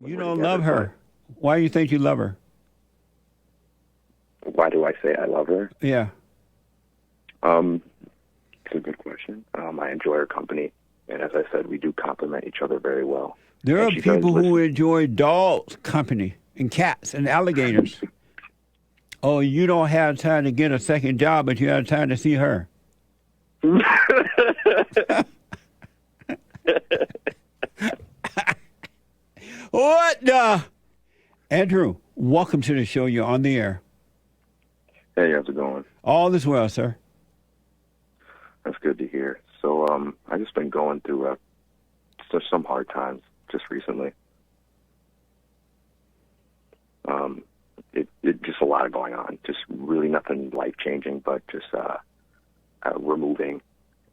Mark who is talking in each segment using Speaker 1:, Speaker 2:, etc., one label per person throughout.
Speaker 1: when
Speaker 2: You
Speaker 1: we're
Speaker 2: don't
Speaker 1: together.
Speaker 2: love her. Why do you think you love her?
Speaker 1: But why do I say I love her?
Speaker 2: Yeah.
Speaker 1: It's a good question. I enjoy her company, and as I said, we do complement each other very well.
Speaker 2: There
Speaker 1: And
Speaker 2: are
Speaker 1: she does
Speaker 2: people who
Speaker 1: listen.
Speaker 2: enjoy dogs' company and cats and alligators. Oh, you don't have time to get a second job, but you have time to see her. What the? Andrew, welcome to the show. You're on the air.
Speaker 1: Hey, how's it going?
Speaker 2: All is well, sir.
Speaker 1: That's good to hear. So, I just been going through just some hard times just recently. It just a lot going on. Just really nothing life changing, but just we're moving,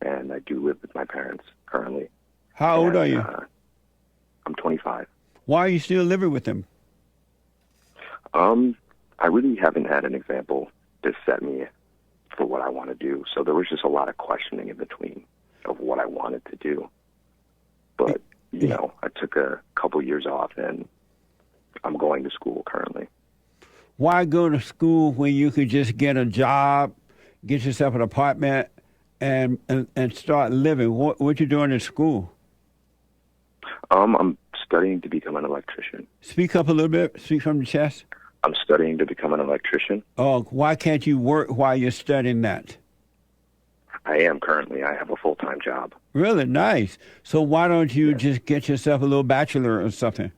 Speaker 1: and I do live with my parents currently.
Speaker 2: How old are you?
Speaker 1: I'm 25.
Speaker 2: Why are you still living with them?
Speaker 1: I really haven't had an example to set me for what I want to do. So there was just a lot of questioning in between of what I wanted to do. But, you know, I took a couple years off, and I'm going to school currently.
Speaker 2: Why go to school when you could just get a job, get yourself an apartment, and start living? What you doing in school?
Speaker 1: I'm studying to become an electrician.
Speaker 2: Speak up a little bit. Speak from the chest.
Speaker 1: I'm studying to become an electrician.
Speaker 2: Oh, why can't you work while you're studying that?
Speaker 1: I am currently. I have a full-time job.
Speaker 2: Really nice. So why don't you just get yourself a little bachelor or something?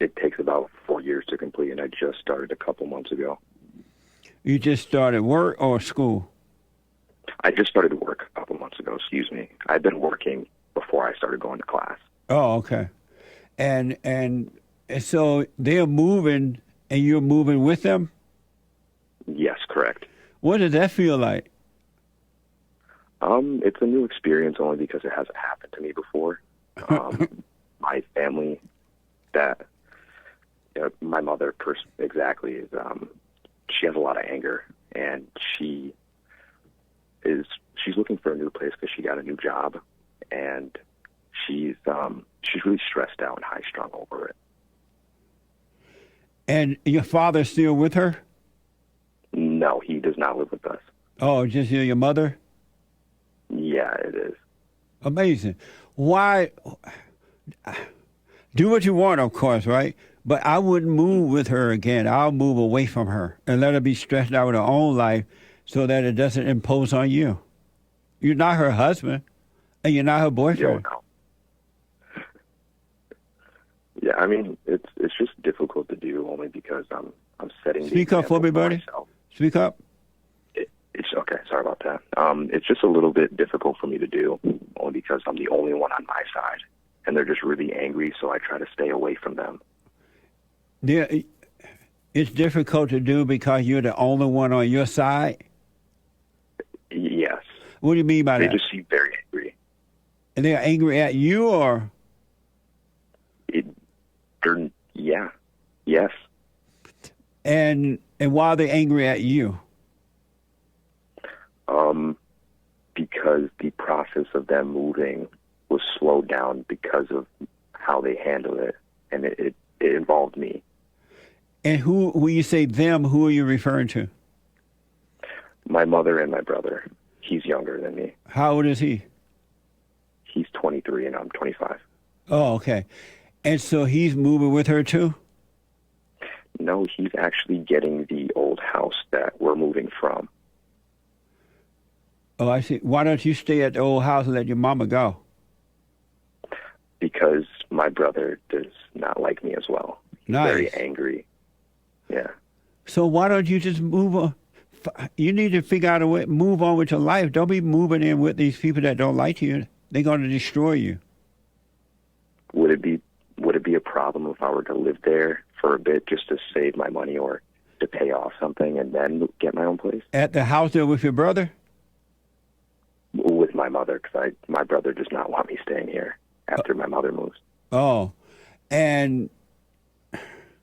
Speaker 1: It takes about 4 years to complete, and I just started a couple months ago.
Speaker 2: You just started work or school?
Speaker 1: I just started work a couple months ago, excuse me. I've been working before I started going to class.
Speaker 2: Oh, okay. And so they're moving, and you're moving with them?
Speaker 1: Yes, correct.
Speaker 2: What does that feel like?
Speaker 1: It's a new experience only because it hasn't happened to me before. My family, my mother exactly is, she has a lot of anger, and she's looking for a new place because she got a new job, and she's really stressed out and high strung over it.
Speaker 2: And your father's still with her?
Speaker 1: No, he does not live with us.
Speaker 2: Oh, just you and your mother?
Speaker 1: Yeah, it is.
Speaker 2: Amazing. Why? Do what you want, of course, right? But I wouldn't move with her again. I'll move away from her and let her be stressed out with her own life so that it doesn't impose on you. You're not her husband, and you're not her boyfriend.
Speaker 1: No. Yeah, I mean, it's just difficult to do only because I'm setting.
Speaker 2: Speak up for me, buddy.
Speaker 1: Myself.
Speaker 2: Speak up.
Speaker 1: It's okay. Sorry about that. It's just a little bit difficult for me to do only because I'm the only one on my side, and they're just really angry. So I try to stay away from them.
Speaker 2: Yeah, it's difficult to do because you're the only one on your side.
Speaker 1: Yes.
Speaker 2: What do you mean by that?
Speaker 1: They just seem very angry.
Speaker 2: And they're angry at you, or?
Speaker 1: Yeah. Yes.
Speaker 2: And why are they angry at you?
Speaker 1: Because the process of them moving was slowed down because of how they handled it, and it involved me.
Speaker 2: And who, when you say them, who are you referring to?
Speaker 1: My mother and my brother. He's younger than me.
Speaker 2: How old is he?
Speaker 1: He's 23 and I'm 25.
Speaker 2: Oh, okay. And so he's moving with her too?
Speaker 1: No, he's actually getting the old house that we're moving from.
Speaker 2: Oh, I see. Why don't you stay at the old house and let your mama go?
Speaker 1: Because my brother does not like me as well. He's
Speaker 2: Nice.
Speaker 1: very angry. Yeah.
Speaker 2: So why don't you just move on? You need to figure out a way, move on with your life. Don't be moving in with these people that don't like you. They're going to destroy you.
Speaker 1: Would it be a problem if I were to live there for a bit just to save my money or to pay off something and then get my own place?
Speaker 2: At the house there with your brother?
Speaker 1: With my mother, because my brother does not want me staying here after my mother moves.
Speaker 2: Oh, and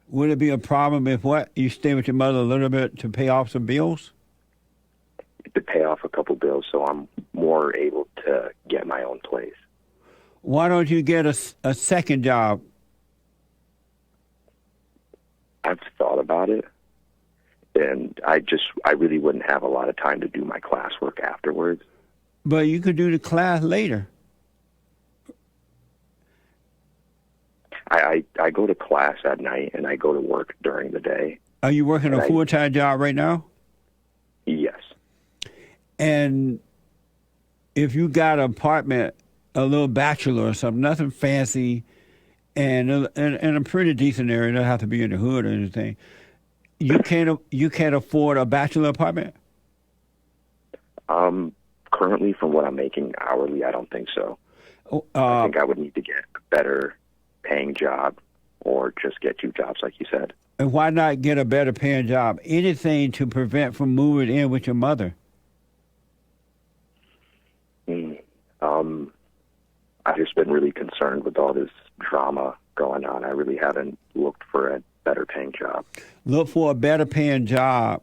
Speaker 2: would it be a problem if you stay with your mother a little bit to pay off some bills?
Speaker 1: To pay off a couple bills so I'm more able to get my own place.
Speaker 2: Why don't you get a second job?
Speaker 1: I've thought about it, and I really wouldn't have a lot of time to do my classwork afterwards.
Speaker 2: But you could do the class later.
Speaker 1: I go to class at night, and I go to work during the day.
Speaker 2: Are you working a full-time job right now?
Speaker 1: Yes.
Speaker 2: And if you got an apartment, a little bachelor or something, nothing fancy, and a pretty decent area, don't have to be in the hood or anything, you can't afford a bachelor apartment?
Speaker 1: Currently, from what I'm making hourly, I don't think so. I think I would need to get a better paying job or just get 2 jobs, like you said.
Speaker 2: And why not get a better paying job? Anything to prevent from moving in with your mother.
Speaker 1: I've just been really concerned with all this drama going on. I really haven't looked for a better paying job.
Speaker 2: Look for a better paying job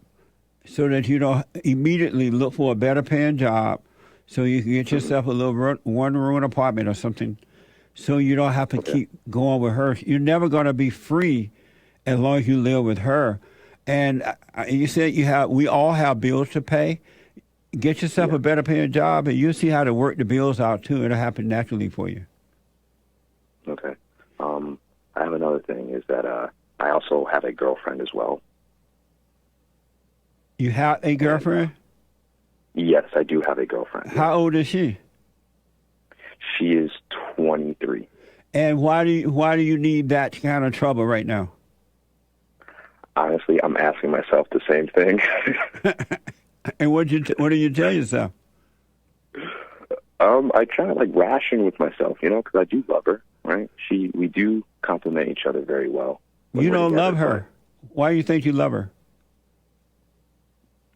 Speaker 2: so that you don't immediately look for a better paying job so you can get yourself a little one-room apartment or something so you don't have to keep going with her. You're never going to be free as long as you live with her. And you said we all have bills to pay. Get yourself a better paying job, and you'll see how to work the bills out, too. It'll happen naturally for you.
Speaker 1: Okay. I have another thing, is that I also have a girlfriend as well.
Speaker 2: You have a girlfriend?
Speaker 1: Yes, I do have a girlfriend.
Speaker 2: How old is she?
Speaker 1: She is 23.
Speaker 2: And why do you need that kind of trouble right now?
Speaker 1: Honestly, I'm asking myself the same thing.
Speaker 2: And what do you tell yourself?
Speaker 1: I try to ration with myself, because I do love her, right? We do complement each other very well.
Speaker 2: You don't love her. Why do you think you love her?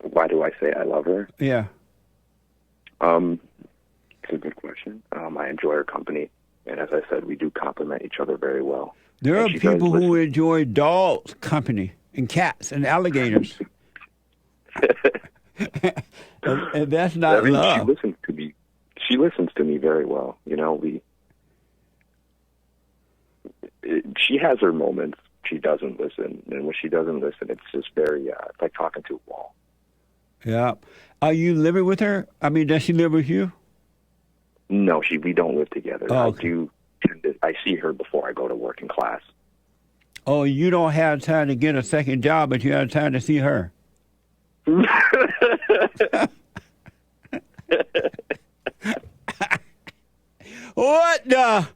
Speaker 1: Why do I say I love her?
Speaker 2: Yeah.
Speaker 1: It's a good question. I enjoy her company, and as I said, we do complement each other very well.
Speaker 2: There are people who enjoy dogs' company and cats and alligators. and that's not love.
Speaker 1: She listens to me. She listens to me very well. She has her moments. She doesn't listen, and when she doesn't listen, it's just very it's like talking to a wall.
Speaker 2: Yeah. Are you living with her? I mean, does she live with you?
Speaker 1: No, we don't live together.
Speaker 2: Oh, okay.
Speaker 1: I see her before I go to work in class.
Speaker 2: Oh, you don't have time to get a second job, but you have time to see her. What the?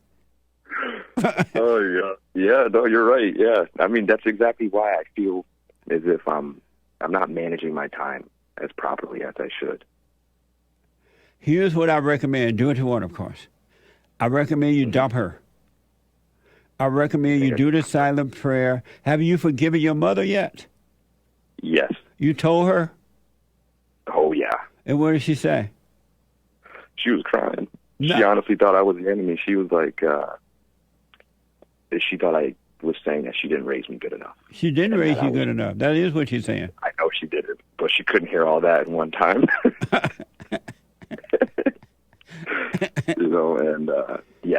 Speaker 1: Oh yeah, no, you're right. Yeah, I mean that's exactly why I feel as if I'm not managing my time as properly as I should.
Speaker 2: Here's what I recommend. Do it to one, of course. I recommend you dump her. I recommend you do the silent prayer. Have you forgiven your mother yet?
Speaker 1: Yes.
Speaker 2: You told her?
Speaker 1: Oh, yeah.
Speaker 2: And what did she say?
Speaker 1: She was crying.
Speaker 2: No.
Speaker 1: She honestly thought I was the enemy. She was like, she thought I was saying that she didn't raise me good enough.
Speaker 2: She didn't raise you good enough. That is what she's saying.
Speaker 1: I know she didn't, but she couldn't hear all that in one time.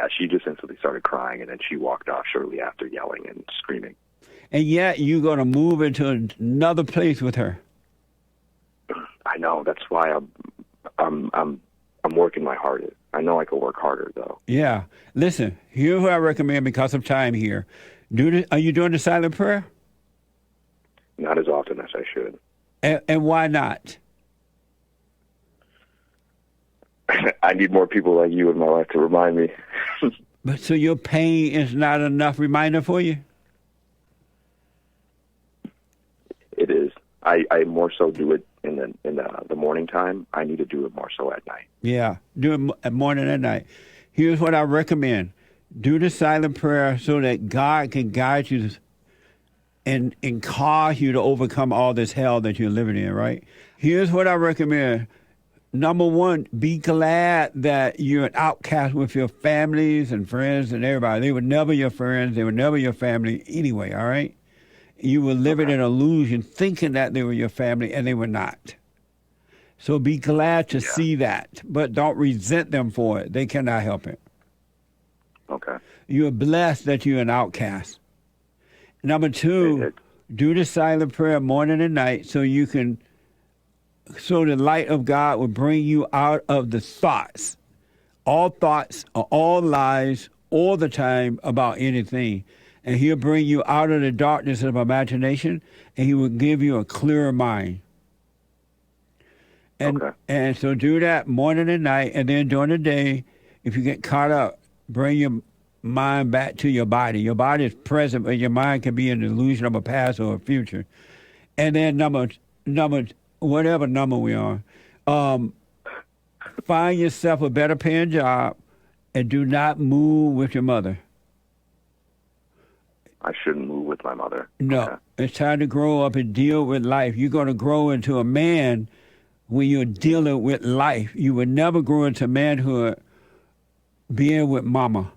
Speaker 1: And she just instantly started crying, and then she walked off shortly after, yelling and screaming.
Speaker 2: And yet you're going to move into another place with her.
Speaker 1: I know. That's why I'm working my hardest. I know I could work harder, though.
Speaker 2: Yeah. Listen, here's what I recommend because of time here. Are you doing the silent prayer?
Speaker 1: Not as often as I should.
Speaker 2: And why not?
Speaker 1: I need more people like you in my life to remind me.
Speaker 2: But so your pain is not enough reminder for you?
Speaker 1: It is. I more so do it in the morning time. I need to do it more so at night.
Speaker 2: Yeah, do it at morning and night. Here's what I recommend. Do the silent prayer so that God can guide you and cause you to overcome all this hell that you're living in, right? Here's what I recommend. Number one, be glad that you're an outcast with your families and friends and everybody. They were never your friends. They were never your family anyway, all right? You were living in an illusion thinking that they were your family, and they were not. So be glad to see that, but don't resent them for it. They cannot help it.
Speaker 1: Okay.
Speaker 2: You're blessed that you're an outcast. Number two, do the silent prayer morning and night so the light of God will bring you out of the thoughts. All thoughts are all lies all the time about anything. And he'll bring you out of the darkness of imagination, and he will give you a clearer mind. And so do that morning and night, and then during the day, if you get caught up, bring your mind back to your body. Your body is present, but your mind can be an illusion of a past or a future. And then whatever number we are, find yourself a better paying job, and do not move with your mother.
Speaker 1: I shouldn't move with my mother.
Speaker 2: No,
Speaker 1: Okay.
Speaker 2: It's time to grow up and deal with life. You're going to grow into a man when you're dealing with life. You will never grow into manhood being with mama.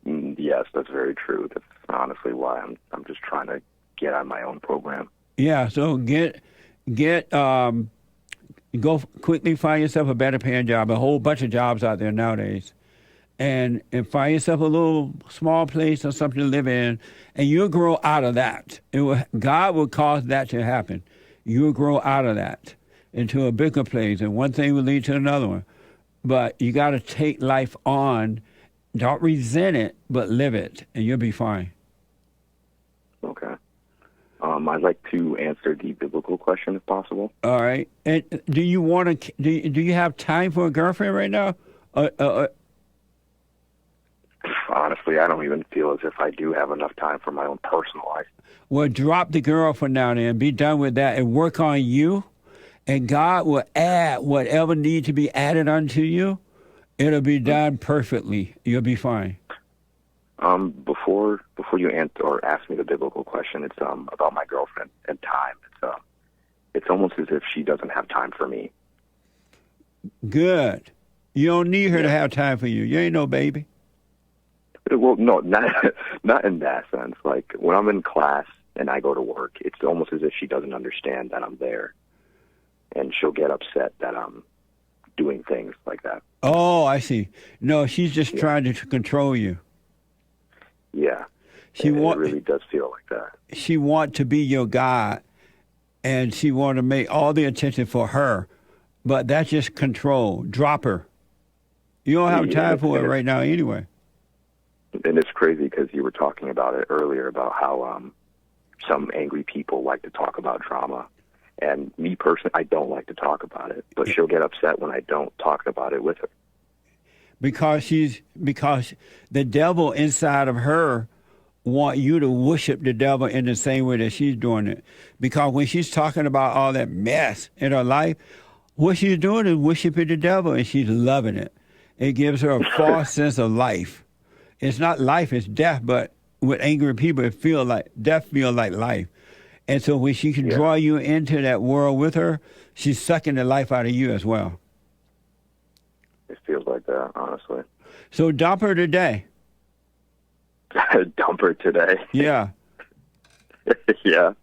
Speaker 1: Yes, that's very true. That's honestly why I'm just trying to get on my own program.
Speaker 2: Yeah, so go quickly find yourself a better paying job. A whole bunch of jobs out there nowadays. And find yourself a little small place or something to live in, and you'll grow out of that. God will cause that to happen. You'll grow out of that into a bigger place, and one thing will lead to another one. But you got to take life on. Don't resent it, but live it, and you'll be fine.
Speaker 1: Okay. I'd like to answer the biblical question if possible.
Speaker 2: All right. And do you want to? Do you have time for a girlfriend right now?
Speaker 1: Honestly, I don't even feel as if I do have enough time for my own personal life.
Speaker 2: Well, drop the girl for now and be done with that and work on you, and God will add whatever needs to be added unto you. It'll be done perfectly. You'll be fine.
Speaker 1: Before you answer or ask me the biblical question, it's about my girlfriend and time. It's almost as if she doesn't have time for me.
Speaker 2: Good. You don't need her to have time for you. You ain't no baby.
Speaker 1: Well, no, not in that sense. Like when I'm in class and I go to work, it's almost as if she doesn't understand that I'm there, and she'll get upset that I'm doing things like that.
Speaker 2: Oh, I see. No, she's just trying to control you.
Speaker 1: Yeah, it really does feel like that.
Speaker 2: She want to be your God, and she want to make all the attention for her, but that's just control. Drop her. You don't have time for it right now anyway.
Speaker 1: And it's crazy because you were talking about it earlier about how some angry people like to talk about drama. And me personally, I don't like to talk about it, but she'll get upset when I don't talk about it with her. Because
Speaker 2: the devil inside of her want you to worship the devil in the same way that she's doing it. Because when she's talking about all that mess in her life, what she's doing is worshiping the devil, and she's loving it. It gives her a false sense of life. It's not life, it's death, but with angry people, death feels like life. And so when she can draw you into that world with her, she's sucking the life out of you as well.
Speaker 1: It feels like that, honestly.
Speaker 2: So dump her today.
Speaker 1: Dump her today?
Speaker 2: Yeah.
Speaker 1: Yeah.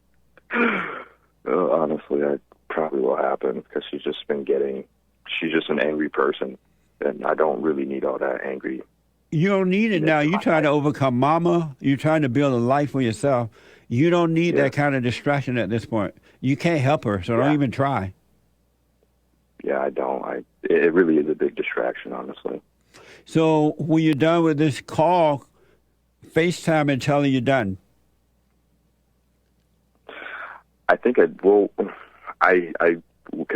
Speaker 1: Honestly, that probably will happen because she's just an angry person, and I don't really need all that angry.
Speaker 2: You don't need it now. You're trying to overcome mama. You're trying to build a life for yourself. You don't need that kind of distraction at this point. You can't help her, so don't even try.
Speaker 1: Yeah, I don't. It really is a big distraction, honestly.
Speaker 2: So when you're done with this call, FaceTime and tell her you're done.
Speaker 1: I think because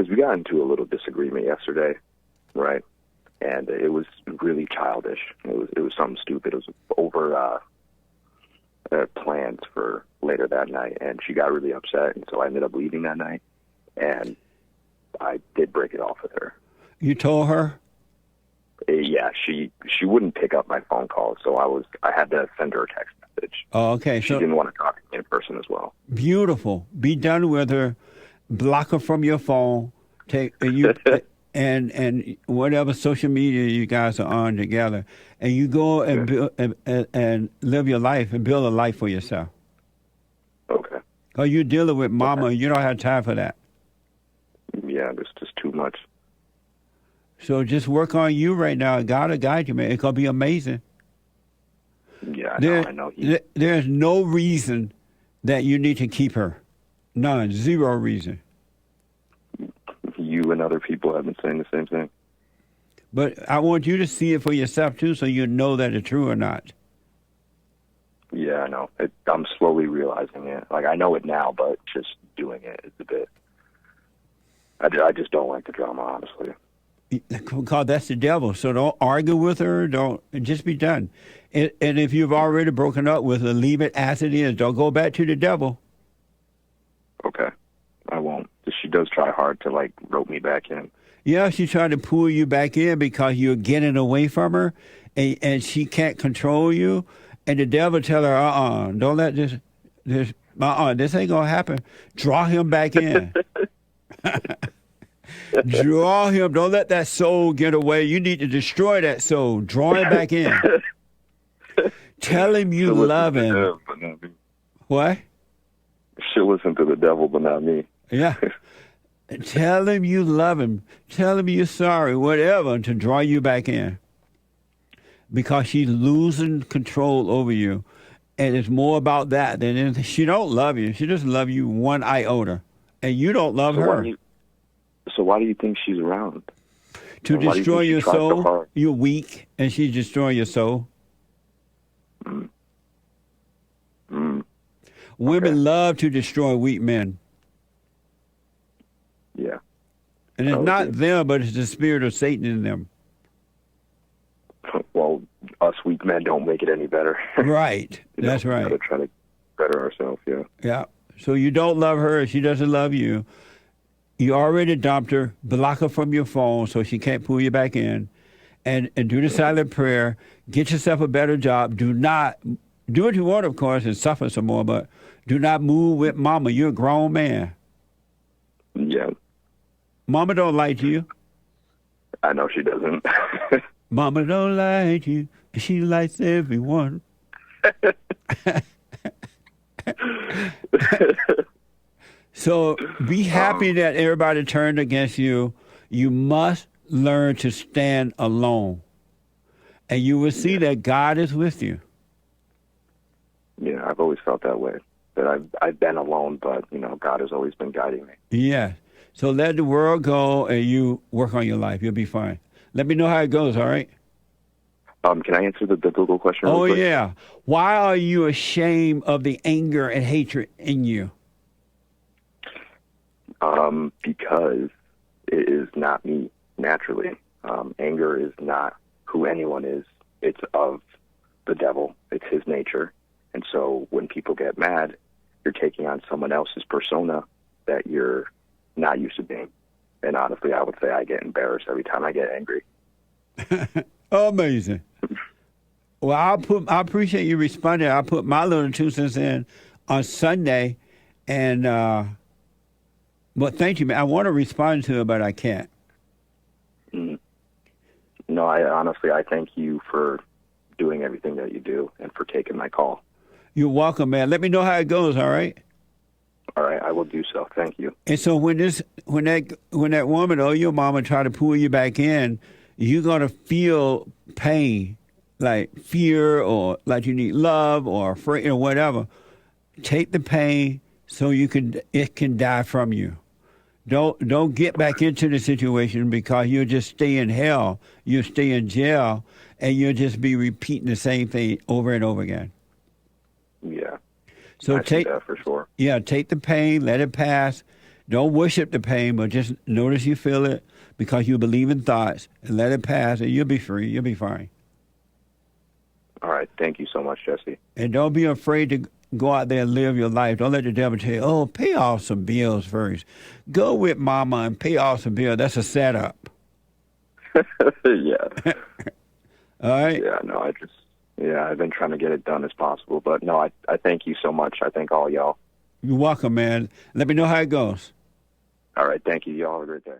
Speaker 1: we got into a little disagreement yesterday, right? And it was really childish. It was something stupid. It was over plans for later that night, and she got really upset, and so I ended up leaving that night, and I did break it off with her.
Speaker 2: You told her?
Speaker 1: Yeah, she wouldn't pick up my phone call, so I had to send her a text message.
Speaker 2: Oh, okay.
Speaker 1: She didn't want to talk to me in person as well.
Speaker 2: Beautiful. Be done with her. Block her from your phone. And whatever social media you guys are on together, and you go and build, and live your life and build a life for yourself.
Speaker 1: Okay.
Speaker 2: Because you're dealing with mama, and you don't have time for that.
Speaker 1: Yeah, it's just too much.
Speaker 2: So just work on you right now. God will guide you, man. It's going to be amazing.
Speaker 1: Yeah,
Speaker 2: There,
Speaker 1: I know.
Speaker 2: there's no reason that you need to keep her. None. Zero reason.
Speaker 1: You and other people have been saying the same thing.
Speaker 2: But I want you to see it for yourself, too, so you know that it's true or not.
Speaker 1: Yeah, I know. I'm slowly realizing it. Like, I know it now, but just doing it is a bit... I just don't like the drama, honestly.
Speaker 2: Because that's the devil. So don't argue with her. Don't just be done. And if you've already broken up with her, leave it as it is. Don't go back to the devil.
Speaker 1: Okay. I won't. She does try hard to, like, rope me back in.
Speaker 2: Yeah, she's trying to pull you back in because you're getting away from her, and she can't control you. And the devil tell her, don't let this ain't gonna happen. Draw him back in. Draw him. Don't let that soul get away. You need to destroy that soul. Draw him back in. Tell him you love him.
Speaker 1: Devil, but not me.
Speaker 2: What?
Speaker 1: She'll listen to the devil, but not me.
Speaker 2: Yeah. Tell him you love him. Tell him you're sorry, whatever, to draw you back in. Because she's losing control over you. And it's more about that than anything. She don't love you. She doesn't love you one iota. And you don't love her.
Speaker 1: So why do you think she's around?
Speaker 2: To destroy your soul.
Speaker 1: So
Speaker 2: you're weak, and she's destroying your soul. Women love to destroy weak men.
Speaker 1: Yeah.
Speaker 2: And it's not them, but it's the spirit of Satan in them.
Speaker 1: Well, us weak men don't make it any better.
Speaker 2: Right. That's right.
Speaker 1: We gotta try to better ourselves, yeah.
Speaker 2: Yeah. So you don't love her, she doesn't love you. You already dumped her. Block her from your phone so she can't pull you back in. And do the silent prayer. Get yourself a better job. Do what you want, of course, and suffer some more, but do not move with mama. You're a grown man.
Speaker 1: Yeah.
Speaker 2: Mama don't like you.
Speaker 1: I know she doesn't.
Speaker 2: Mama don't like you. She likes everyone. So be happy that everybody turned against you. You must learn to stand alone. And you will see that God is with you.
Speaker 1: Yeah, I've always felt that way. That I've been alone, but, God has always been guiding me.
Speaker 2: Yeah. So let the world go and you work on your life. You'll be fine. Let me know how it goes, all right?
Speaker 1: Can I answer the biblical question real quick?
Speaker 2: Yeah. Why are you ashamed of the anger and hatred in you?
Speaker 1: Because it is not me naturally. Anger is not who anyone is. It's of the devil. It's his nature. And so when people get mad, you're taking on someone else's persona that you're not used to being. And honestly, I would say I get embarrassed every time I get angry.
Speaker 2: Amazing. Well, I appreciate you responding. I'll put my little 2 cents in on Sunday, and but thank you, man. I want to respond to it, but I can't.
Speaker 1: No, I thank you for doing everything that you do and for taking my call.
Speaker 2: You're welcome, man. Let me know how it goes. All right.
Speaker 1: All right, I will do so. Thank you.
Speaker 2: And so when that woman or your mama try to pull you back in, you're gonna feel pain, like fear or like you need love or afraid or whatever. Take the pain so it can die from you. Don't get back into the situation because you'll just stay in hell. You'll stay in jail, and you'll just be repeating the same thing over and over again.
Speaker 1: Yeah.
Speaker 2: So
Speaker 1: I see that for sure.
Speaker 2: Yeah, take the pain, let it pass. Don't worship the pain, but just notice you feel it because you believe in thoughts, and let it pass, and you'll be free. You'll be fine.
Speaker 1: All right. Thank you so much, Jesse.
Speaker 2: And don't be afraid to go out there and live your life. Don't let the devil tell you, pay off some bills first. Go with mama and pay off some bills. That's a setup.
Speaker 1: Yeah.
Speaker 2: All right?
Speaker 1: Yeah, no, I've been trying to get it done as possible. But no, I thank you so much. I thank all y'all.
Speaker 2: You're welcome, man. Let me know how it goes.
Speaker 1: All right. Thank you. Y'all have a great day.